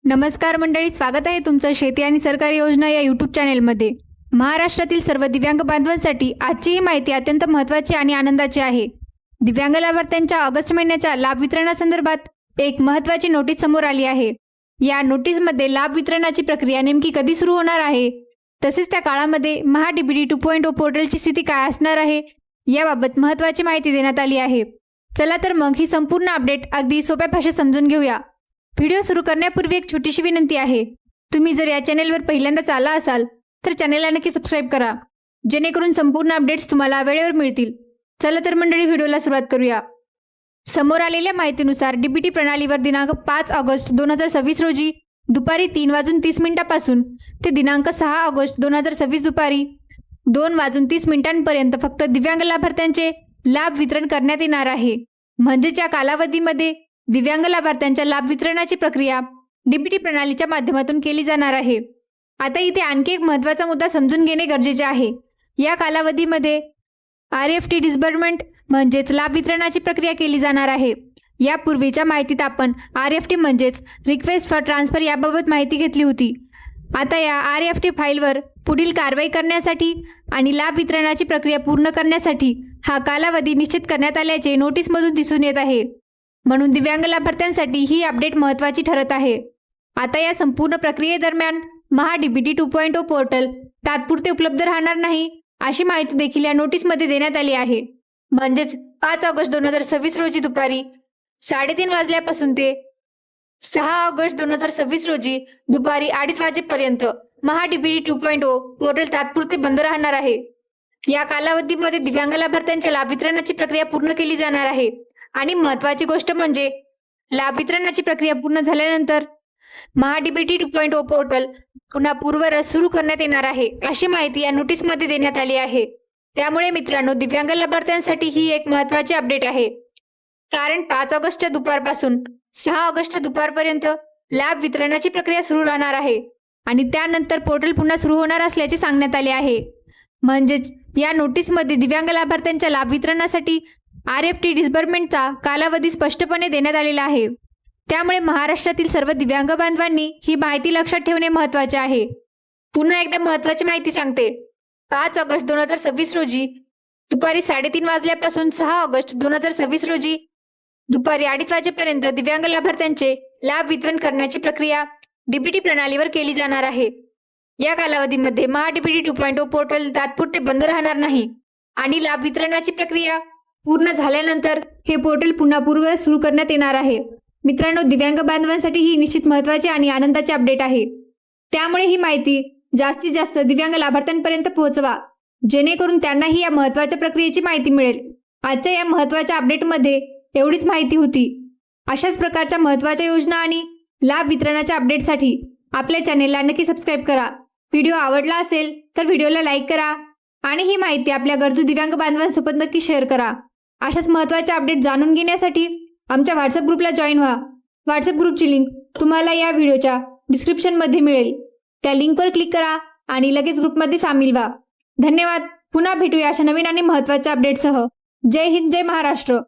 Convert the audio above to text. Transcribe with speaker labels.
Speaker 1: नमस्कार मंडळी, स्वागत आहे तुमचं शेती आणि सरकारी योजना या यूट्यूब चॅनेलमध्ये। महाराष्ट्रातील सर्व दिव्यांग बांधवांसाठी आजची ही माहिती अत्यंत महत्त्वाची आणि आनंदाची आहे। दिव्यांग लाभार्थ्यांच्या ऑगस्ट महिन्याच्या लाभ वितरणासंदर्भात एक महत्त्वाची नोटीस समोर आली आहे। या नोटीसमध्ये लाभ वितरणाची प्रक्रिया नेमकी कधी सुरू होणार आहे, तसेच त्या काळामध्ये महाडीबीटी 2.0 पोर्टलची स्थिती काय असणार आहे याबाबत महत्त्वाची माहिती देण्यात आली आहे। चला तर मग ही संपूर्ण अपडेट अगदी सोप्या भाषेत समजून घेऊया। व्हिडिओ सुरू करण्यापूर्वी एक छोटीशी विनंती आहे, तुम्ही जर या चॅनेलवर पहिल्यांदाच आला असाल तर चॅनेलला नक्की सबस्क्राइब करा, जेणेकरून संपूर्ण अपडेट्स तुम्हाला वेळेवर मिळतील। चला तर मंडळी, व्हिडिओला सुरुवात करूया। समोर आलेल्या माहितीनुसार डीबीटी प्रणालीवर दिनांक 5 ऑगस्ट 2026 रोजी दुपारी 3:30 पासून ते दिनांक 6 ऑगस्ट 2026 दुपारी 2:30 पर्यंत फक्त दिव्यांग लाभार्थ्यांचे लाभ वितरण करण्यात येणार आहे। म्हणजेच या कालावधीमध्ये दिव्यांग लाभार्थ्यांच्या लाभ वितरणाची प्रक्रिया डीबीटी प्रणालीच्या माध्यमातून केली जाणार आहे। आता इथे आणखी एक महत्त्वाचा मुद्दा समजून घेणे गरजेचे आहे। या कालावधीमध्ये RFT डिस्बर्समेंट म्हणजेच लाभ वितरणाची प्रक्रिया केली जाणार आहे। यापूर्वीच्या माहितीत आपण RFT म्हणजेच रिक्वेस्ट फॉर ट्रान्सफर याबाबत माहिती घेतली होती। आता या RFT फाईलवर पुढील कारवाई करण्यासाठी आणि लाभ वितरणाची प्रक्रिया पूर्ण करण्यासाठी हा कालावधी निश्चित करण्यात आल्याचे नोटीसमधून दिसून येत आहे। म्हणून दिव्यांग लाभार्थ्यांसाठी ही अपडेट महत्त्वाची ठरत आहे। आता या संपूर्ण प्रक्रियेदरम्यान महाडीबीटी 2.0 पोर्टल तात्पुरते उपलब्ध राहणार नाही, अशी माहिती देखील या नोटीसमध्ये देण्यात आली आहे। म्हणजेच 5 ऑगस्ट 2026 रोजी दुपारी 3:30 वाजल्यापासून ते 6 ऑगस्ट 2026 रोजी दुपारी 2:30 वाजेपर्यंत महाडीबीटी 2.0 पोर्टल तात्पुरते बंद राहणार आहे। या कालावधीमध्ये दिव्यांग लाभार्थ्यांच्या लाभ वितरणाची प्रक्रिया पूर्ण केली जाणार आहे। आणि महत्त्वाची गोष्ट म्हणजे लाभ वितरणाची प्रक्रिया पूर्ण झाल्यानंतर महाडीबीटी 2.0 पोर्टल पुन्हा पूर्ववत सुरू करण्यात येणार आहे, अशी माहिती या नोटीसमध्ये देण्यात आली आहे। त्यामुळे मित्रांनो, दिव्यांग लाभार्थ्यांसाठी ही एक महत्त्वाची अपडेट आहे, कारण 5 ऑगस्टच्या दुपारपासून 6 ऑगस्टच्या दुपारपर्यंत लाभ वितरणाची प्रक्रिया सुरू राहणार आहे आणि त्यानंतर पोर्टल पुन्हा सुरू होणार असल्याचे सांगण्यात आले आहे। म्हणजेच या नोटीसमध्ये दिव्यांग लाभार्थ्यांच्या लाभ वितरणासाठी RFT डिस्बर्समेंटचा कालावधी स्पष्टपणे देण्यात आलेला आहे। त्यामुळे महाराष्ट्रातील सर्व दिव्यांग बांधवांनी ही माहिती लक्षात ठेवणे महत्त्वाचे आहे। पुन्हा एकदा महत्त्वाची माहिती सांगते, 5 ऑगस्ट 2026 रोजी दुपारी 3:30 वाजल्यापासून 6 ऑगस्ट 2026 रोजी दुपारी 2:30 वाजेपर्यंत दिव्यांग लाभार्थ्यांचे लाभ वितरण करण्याची प्रक्रिया डीबीटी प्रणालीवर केली जाणार आहे। या कालावधीमध्ये महाडीबीटी 2.0 पोर्टल तात्पुरते बंद राहणार नाही आणि लाभ वितरणाची प्रक्रिया पूर्ण झाल्यानंतर हे पोर्टल पुन्हा पूर्ववत सुरू करण्यात येणार आहे। मित्रांनो, दिव्यांग बांधवांसाठी ही निश्चित महत्त्वाची आणि आनंदाची अपडेट आहे। त्यामुळे ही माहिती जास्तीत जास्त दिव्यांग लाभार्थ्यांपर्यंत पोहोचवा, जेणेकरून त्यांनाही या महत्त्वाच्या प्रक्रियेची माहिती मिळेल। आजच्या या महत्त्वाच्या अपडेटमध्ये एवढीच माहिती होती। अशाच प्रकारच्या महत्त्वाच्या योजना आणि लाभ वितरणाच्या अपडेटसाठी आपल्या चॅनेलला नक्की सबस्क्राइब करा। व्हिडिओ आवडला असेल तर व्हिडिओला लाईक करा आणि ही माहिती आपल्या गरजू दिव्यांग बांधवांसोबत नक्की शेअर करा। अशाच महत्त्वाच्या अपडेट जाणून घेण्यासाठी आमच्या व्हॉट्सअप ग्रुपला जॉईन व्हा। व्हॉट्सअप ग्रुपची लिंक तुम्हाला या व्हिडिओच्या डिस्क्रिप्शनमध्ये मिळेल। त्या लिंकवर क्लिक करा आणि लगेच ग्रुपमध्ये सामील व्हा। धन्यवाद। पुन्हा भेटूया अशा नवीन आणि महत्त्वाच्या अपडेटसह। जय हिंद, जय महाराष्ट्र।